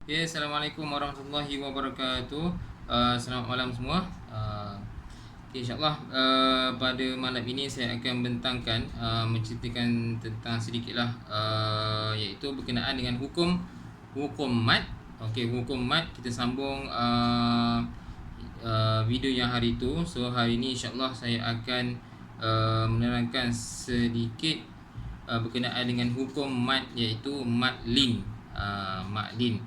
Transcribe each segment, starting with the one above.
Okay, Assalamualaikum warahmatullahi wabarakatuh. Selamat malam semua. InsyaAllah pada malam ini saya akan bentangkan menceritakan tentang sedikitlah iaitu berkenaan dengan hukum mat. Okey, hukum mat kita sambung video yang hari itu. So hari ini insyaAllah saya akan menerangkan sedikit berkenaan dengan hukum mat iaitu mat lin. Mat lin.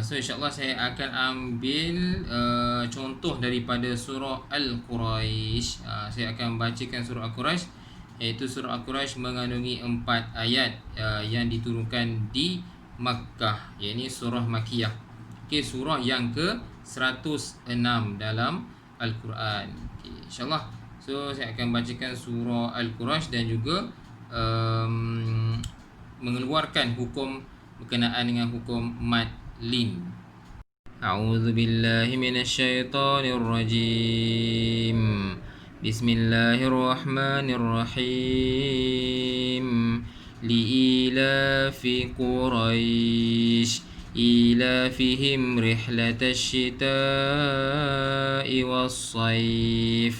So insyaAllah saya akan ambil contoh daripada surah Al-Quraisy. Saya akan bacakan surah Al-Quraisy, iaitu surah Al-Quraisy mengandungi 4 ayat yang diturunkan di Makkah, iaitu surah Makkiyah. Okay, surah yang ke-106 dalam Al-Quran. Okay, InsyaAllah. So saya akan bacakan surah Al-Quraisy dan juga mengeluarkan hukum berkenaan dengan hukum mad lin. A'udzu billahi minasyaitonir rajim. Bismillahirrahmanirrahim. Li'ilafi Quraisy إيلافهم رحلة الشتاء والصيف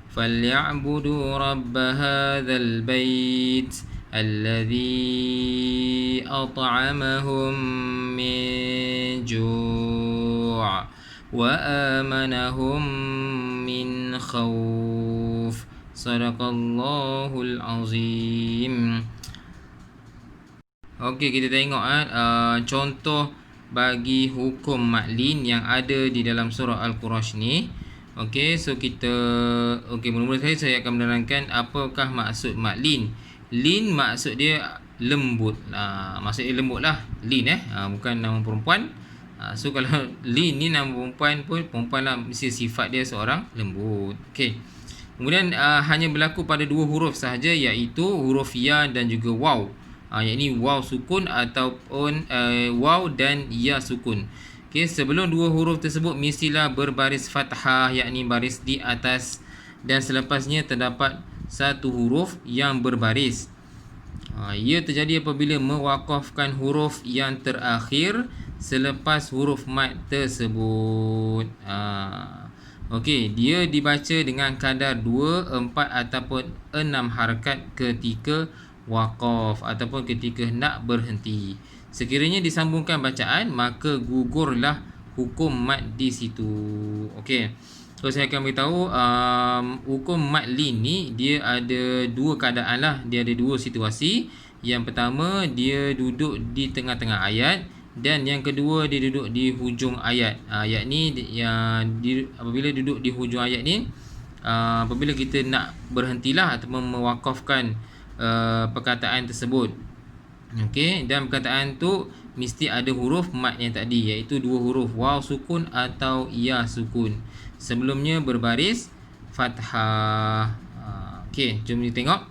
فليعبدوا رب هذا البيت الذي أطعمهم من جوع وآمنهم من خوف صدق الله العظيم. Okey, kita tengok contoh bagi hukum maklin yang ada di dalam surah Al-Quraisy ni. Okey, so kita mula-mula saya akan menerangkan apakah maksud maklin. Lin maksud dia lembut. Maksud dia lembut lah. Lin bukan nama perempuan. So kalau lin ni nama perempuan pun, perempuan lah, mesti sifat dia seorang lembut. Okey. Kemudian hanya berlaku pada 2 huruf sahaja, iaitu huruf ya dan juga waw. Iaitu waw sukun ataupun waw dan ya sukun. Okey, sebelum 2 huruf tersebut mestilah berbaris fathah, yakni baris di atas, dan selepasnya terdapat 1 huruf yang berbaris. Ia terjadi apabila mewakafkan huruf yang terakhir selepas huruf mad tersebut. Okey, dia dibaca dengan kadar 2, 4 ataupun 6 harakat ketika waqaf ataupun ketika nak berhenti. Sekiranya disambungkan bacaan, maka gugurlah hukum mad di situ. Okey. So saya akan beritahu hukum mad lin ni dia ada 2 keadaan lah, dia ada 2 situasi. Yang pertama, dia duduk di tengah-tengah ayat, dan yang kedua dia duduk di hujung ayat. Yakni apabila duduk di hujung ayat ni, apabila kita nak berhentilah ataupun mewakafkan perkataan tersebut. Okey, dan perkataan tu mesti ada huruf mad yang tadi, iaitu 2 huruf waw sukun atau ya sukun. Sebelumnya berbaris fathah. Okey, jom kita tengok.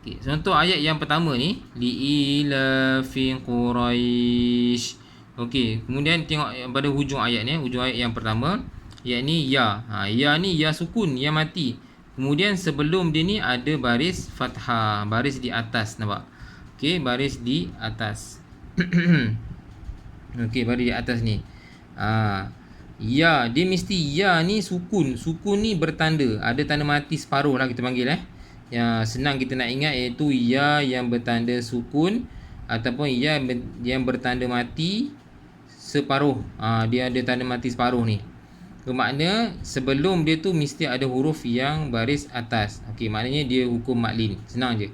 Okey, contoh ayat yang pertama ni, li'ilafi Quraisy. Okey, kemudian tengok pada hujung ayat ni, hujung ayat yang pertama, yakni ya. Ya ni ya sukun, ya mati. Kemudian sebelum dia ni ada baris fathah, baris di atas, nampak? Okey, baris di atas. Okey, baris di atas ni. Ya, dia mesti ya ni sukun. Sukun ni bertanda, ada tanda mati separuh lah kita panggil Yang senang kita nak ingat iaitu ya yang bertanda sukun ataupun ya yang bertanda mati separuh. Dia ada tanda mati separuh ni. Bermakna sebelum dia tu mesti ada huruf yang baris atas. Okey, maknanya dia hukum maklin. Senang je.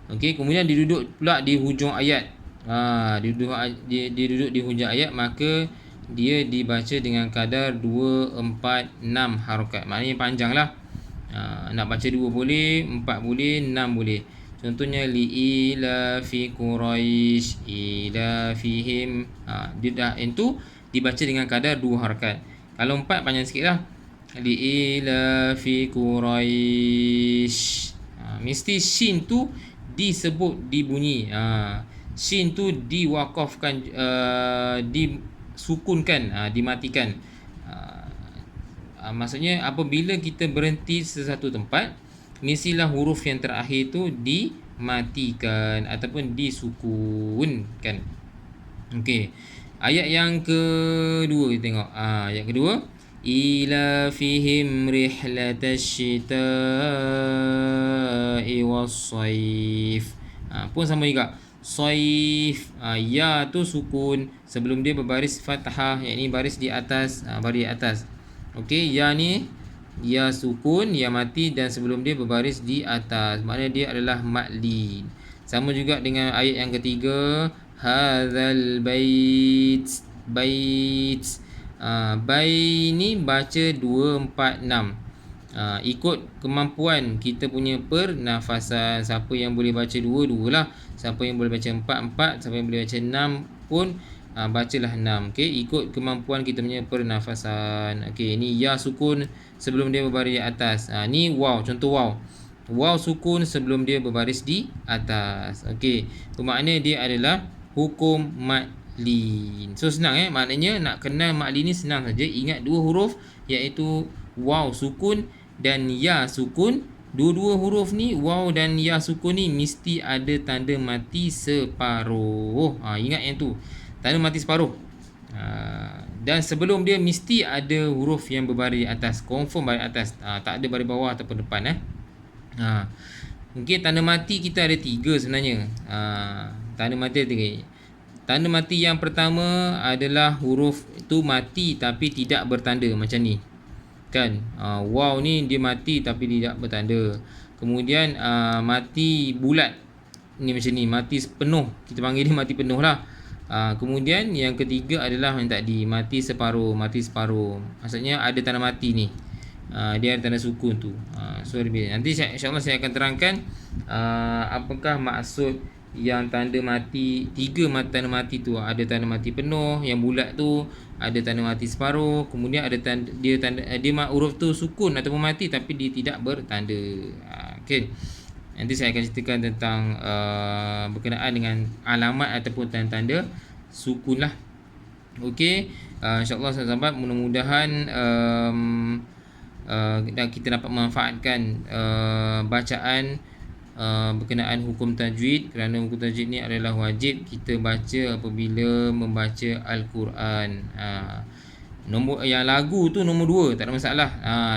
Okey, kemudian dia duduk pula di hujung ayat. Dia duduk di hujung ayat, maka dia dibaca dengan kadar 2, 4, 6 harakat. Maknanya panjang lah. Nak baca 2 boleh, 4 boleh, 6 boleh. Contohnya li'ilafi Quraisy ilafihim. Dia dah itu dibaca dengan kadar 2 harakat. Kalau 4 panjang sikit lah. Li'ilafi Quraisy. Mesti shin tu disebut, dibunyi. Shin tu diwakafkan, disukunkan, dimatikan. Maksudnya apabila kita berhenti sesuatu tempat, mestilah huruf yang terakhir tu dimatikan ataupun disukunkan. Okey. Ayat yang kedua kita tengok. Ayat kedua. Ila fihim rihlatash shita'i was-sayf. Pun sama juga. Saif. Ya tu sukun. Sebelum dia berbaris fathah. Yang ni baris di atas. Baris di atas. Okey, ya ni ya sukun, ya mati dan sebelum dia berbaris di atas. Maknanya dia adalah madli. Sama juga dengan ayat yang ketiga. Hadzal bait. Bait. Bai ni baca 2, 4, 6. Ikut kemampuan kita punya pernafasan. Siapa yang boleh baca 2, 2 lah. Siapa yang boleh baca 4, 4. Siapa yang boleh baca 6 pun bacalah 6. Okay, ikut kemampuan kita punya pernafasan. Okay, ni ya sukun sebelum dia berbaris di atas. Ni waw, contoh waw. Waw sukun sebelum dia berbaris di atas. Okay, bermakna dia adalah hukum madlin. So senang maknanya nak kenal madlin ni senang saja. Ingat dua huruf iaitu waw sukun dan ya sukun. Dua-dua huruf ni waw dan ya sukun ni mesti ada tanda mati separuh. Ingat yang tu. Tanda mati separuh. Dan sebelum dia mesti ada huruf yang berbaris atas. Confirm baris atas. Tak ada baris bawah ataupun depan. Mungkin tanda mati kita ada 3 sebenarnya. Tanda mati ada 3. Tanda mati yang pertama adalah huruf tu mati tapi tidak bertanda macam ni. Kan? Waw ni dia mati tapi tidak bertanda. Kemudian mati bulat. Ni macam ni, mati penuh. Kita panggil dia mati penuh lah. Kemudian yang ketiga adalah yang tadi, mati separuh, mati separuh. Maksudnya ada tanda mati ni. Dia ada tanda sukun tu. So nanti insya-Allah saya akan terangkan apakah maksud yang tanda mati, 3 tanda mati tu. Ada tanda mati penuh, yang bulat tu ada tanda mati separuh, kemudian ada tanda dia huruf tu sukun ataupun mati tapi dia tidak bertanda. Okey. Nanti saya akan ceritakan tentang berkenaan dengan alamat ataupun tanda-tanda sukun lah. Okey, insya-Allah sahabat, mudah-mudahan dan kita dapat memanfaatkan bacaan berkenaan hukum tajwid, kerana hukum tajwid ni adalah wajib kita baca apabila membaca Al-Quran. Nombor yang lagu tu nombor 2 tak ada masalah.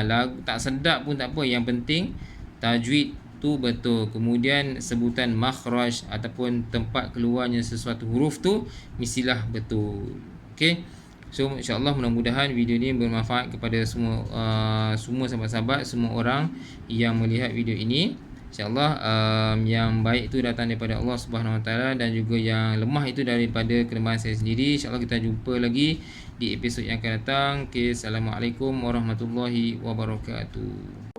Lagu tak sedap pun tak apa, yang penting tajwid tu betul. Kemudian sebutan makhraj ataupun tempat keluarnya sesuatu huruf tu mestilah betul. Okey. So insya-Allah mudah-mudahan video ni bermanfaat kepada semua sahabat-sahabat, semua orang yang melihat video ini. InsyaAllah yang baik itu datang daripada Allah Subhanahu Wa Taala dan juga yang lemah itu daripada kelemahan saya sendiri. InsyaAllah kita jumpa lagi di episod yang akan datang. Okay, Assalamualaikum warahmatullahi wabarakatuh.